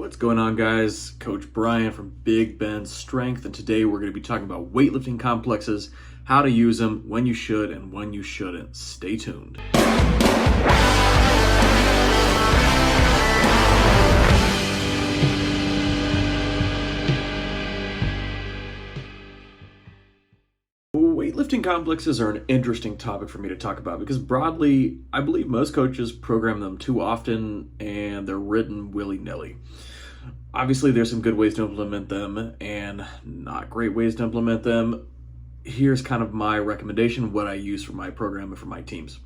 What's going on, guys? Coach Brian from Big Ben Strength, and today we're going to be talking about weightlifting complexes, how to use them, when you should and when you shouldn't. Stay tuned. Weightlifting complexes are an interesting topic for me to talk about because broadly, I believe most coaches program them too often and they're written willy-nilly. Obviously, there's some good ways to implement them and not great ways to implement them. Here's kind of my recommendation, what I use for my program and for my teams.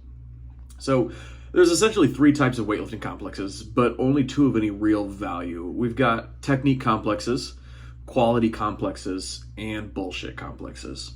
So there's essentially three types of weightlifting complexes, but only two of any real value. We've got technique complexes, quality complexes, and bullshit complexes.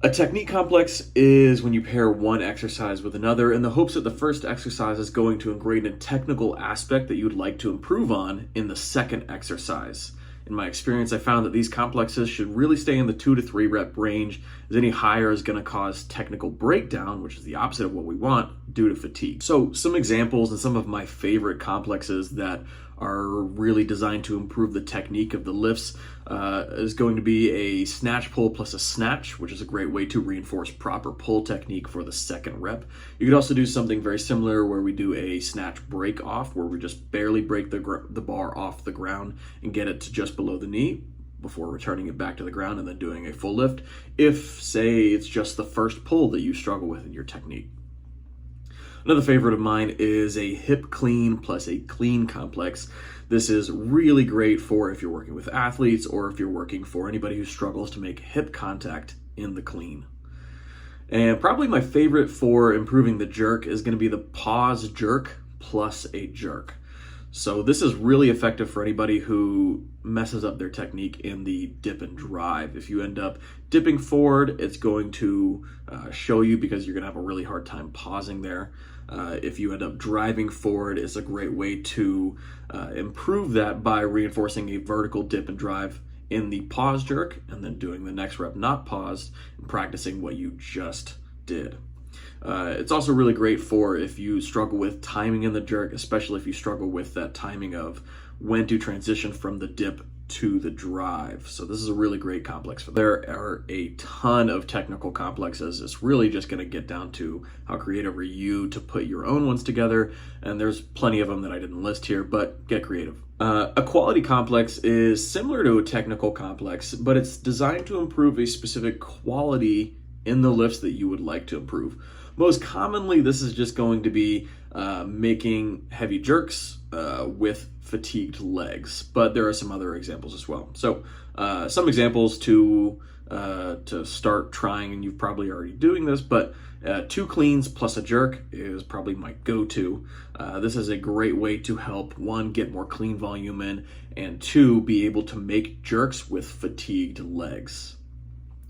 A technique complex is when you pair one exercise with another in the hopes that the first exercise is going to ingrain a technical aspect that you would like to improve on in the second exercise. In my experience, I found that these complexes should really stay in the 2 to 3 rep range, as any higher is going to cause technical breakdown, which is the opposite of what we want, due to fatigue. So some examples and some of my favorite complexes that are really designed to improve the technique of the lifts is going to be a snatch pull plus a snatch, which is a great way to reinforce proper pull technique for the second rep. You could also do something very similar where we do a snatch break off, where we just barely break the bar off the ground and get it to just below the knee before returning it back to the ground and then doing a full lift, if, say, it's just the first pull that you struggle with in your technique. Another favorite of mine is a hip clean plus a clean complex. This is really great for if you're working with athletes or if you're working for anybody who struggles to make hip contact in the clean. And probably my favorite for improving the jerk is going to be the pause jerk plus a jerk. So this is really effective for anybody who messes up their technique in the dip and drive. If you end up dipping forward, it's going to show you because you're going to have a really hard time pausing there. If you end up driving forward, it's a great way to improve that by reinforcing a vertical dip and drive in the pause jerk and then doing the next rep not paused and practicing what you just did. It's also really great for if you struggle with timing in the jerk, especially if you struggle with that timing of when to transition from the dip to the drive. So this is a really great complex. There are a ton of technical complexes. It's really just going to get down to how creative are you to put your own ones together. And there's plenty of them that I didn't list here, but get creative. A quality complex is similar to a technical complex, but it's designed to improve a specific quality in the lifts that you would like to improve. Most commonly, this is just going to be making heavy jerks with fatigued legs, but there are some other examples as well. So some examples to start trying, and you've probably already doing this, but 2 cleans plus a jerk is probably my go-to. This is a great way to help, 1, get more clean volume in, and 2, be able to make jerks with fatigued legs.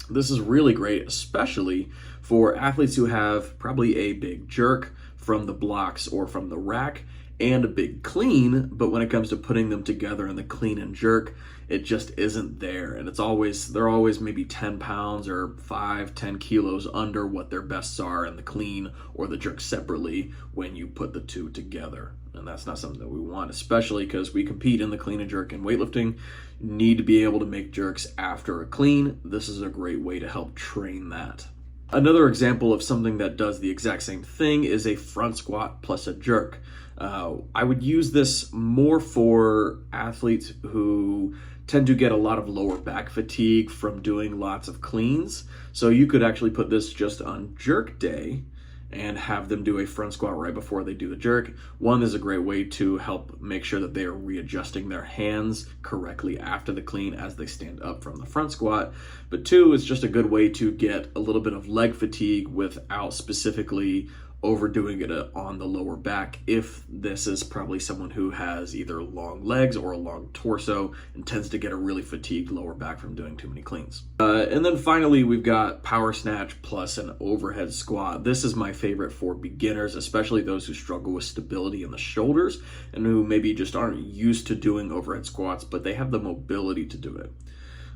This is really great, especially for athletes who have probably a big jerk from the blocks or from the rack and a big clean, but when it comes to putting them together in the clean and jerk, it just isn't there. And they're always maybe 10 pounds or 5-10 kilos under what their bests are in the clean or the jerk separately when you put the two together. And that's not something that we want, especially because we compete in the clean and jerk in weightlifting. You need to be able to make jerks after a clean. This is a great way to help train that. Another example of something that does the exact same thing is a front squat plus a jerk. I would use this more for athletes who tend to get a lot of lower back fatigue from doing lots of cleans. So you could actually put this just on jerk day and have them do a front squat right before they do the jerk. 1 is a great way to help make sure that they are readjusting their hands correctly after the clean as they stand up from the front squat. But 2 is just a good way to get a little bit of leg fatigue without specifically overdoing it on the lower back, if this is probably someone who has either long legs or a long torso and tends to get a really fatigued lower back from doing too many cleans. And then finally, we've got power snatch plus an overhead squat. This is my favorite for beginners, especially those who struggle with stability in the shoulders and who maybe just aren't used to doing overhead squats, but they have the mobility to do it.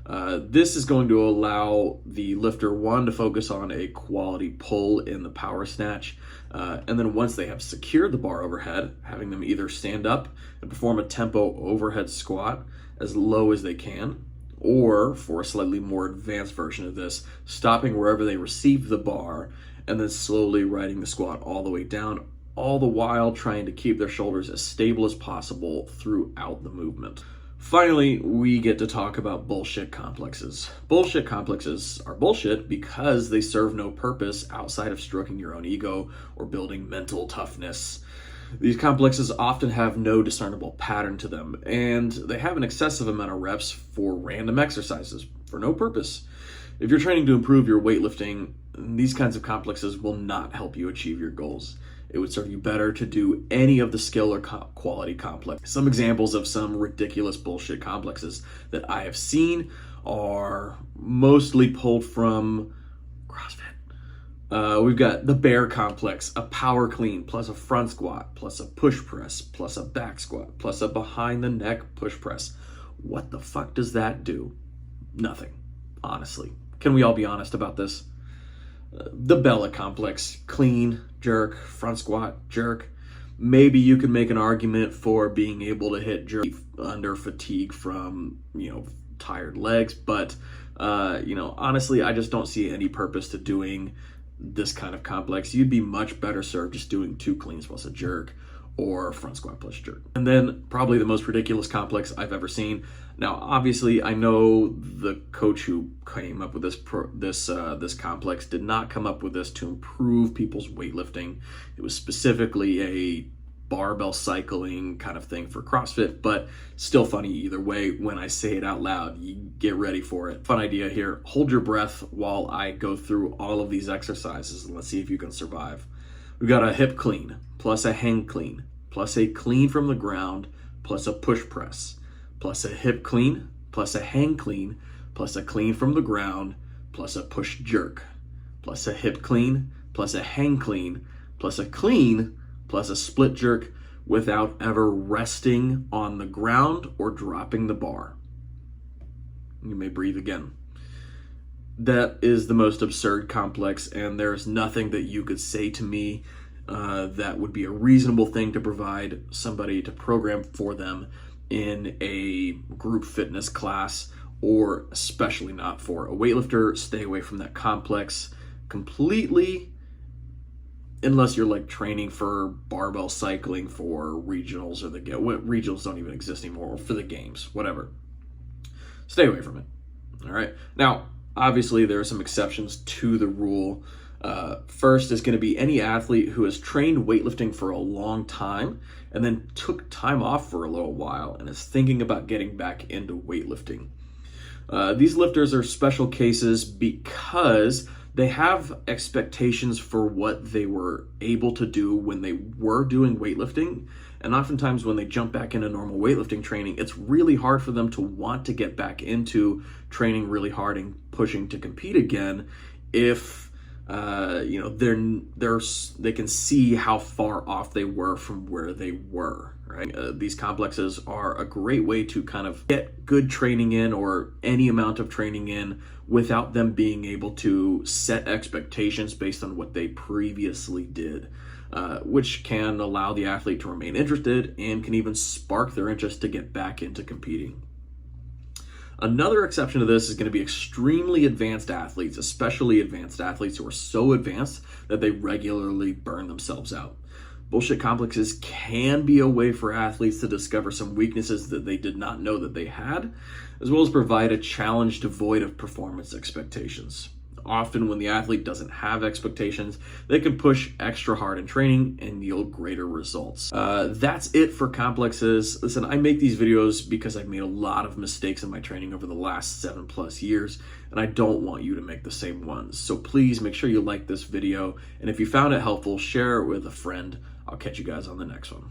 This is going to allow the lifter, one, to focus on a quality pull in the power snatch, and then once they have secured the bar overhead, having them either stand up and perform a tempo overhead squat as low as they can, or for a slightly more advanced version of this, stopping wherever they receive the bar and then slowly riding the squat all the way down, all the while trying to keep their shoulders as stable as possible throughout the movement. Finally, we get to talk about bullshit complexes. Bullshit complexes are bullshit because they serve no purpose outside of stroking your own ego or building mental toughness. These complexes often have no discernible pattern to them, and they have an excessive amount of reps for random exercises for no purpose. If you're training to improve your weightlifting, these kinds of complexes will not help you achieve your goals. It would serve you better to do any of the skill or quality complex. Some examples of some ridiculous bullshit complexes that I have seen are mostly pulled from CrossFit. We've got the bear complex, a power clean plus a front squat plus a push press plus a back squat plus a behind the neck push press. What the fuck does that do? Nothing, honestly. Can we all be honest about this? The Bella complex, clean, jerk, front squat, jerk. Maybe you could make an argument for being able to hit jerk under fatigue from, tired legs, but, honestly, I just don't see any purpose to doing this kind of complex. You'd be much better served just doing 2 cleans plus a jerk or front squat plus jerk. And then probably the most ridiculous complex I've ever seen. Now, obviously, I know the coach who came up with this complex did not come up with this to improve people's weightlifting. It was specifically a barbell cycling kind of thing for CrossFit, but still funny either way. When I say it out loud, you get ready for it. Fun idea here. Hold your breath while I go through all of these exercises and let's see if you can survive. We've got a hip clean plus a hang clean plus a clean from the ground plus a push press plus a hip clean plus a hang clean plus a clean from the ground plus a push jerk plus a hip clean plus a hang clean plus a clean plus a split jerk without ever resting on the ground or dropping the bar. You may breathe again. That is the most absurd complex, and there's nothing that you could say to me that would be a reasonable thing to provide somebody to program for them in a group fitness class, or especially not for a weightlifter. Stay away from that complex completely, unless you're like training for barbell cycling for regionals or regionals don't even exist anymore, or for the games, whatever. Stay away from it. All right. Now, obviously, there are some exceptions to the rule. First is going to be any athlete who has trained weightlifting for a long time and then took time off for a little while and is thinking about getting back into weightlifting. These lifters are special cases because they have expectations for what they were able to do when they were doing weightlifting. And oftentimes when they jump back into normal weightlifting training, it's really hard for them to want to get back into training really hard and pushing to compete again if they can see how far off they were from where they were, right? These complexes are a great way to kind of get good training in, or any amount of training in, without them being able to set expectations based on what they previously did, which can allow the athlete to remain interested and can even spark their interest to get back into competing. Another exception to this is going to be extremely advanced athletes, especially advanced athletes who are so advanced that they regularly burn themselves out. Bullshit complexes can be a way for athletes to discover some weaknesses that they did not know that they had, as well as provide a challenge devoid of performance expectations. Often when the athlete doesn't have expectations, they can push extra hard in training and yield greater results. That's it for complexes. Listen, I make these videos because I've made a lot of mistakes in my training over the last 7+ years, and I don't want you to make the same ones. So please make sure you like this video, and if you found it helpful, share it with a friend. I'll catch you guys on the next one.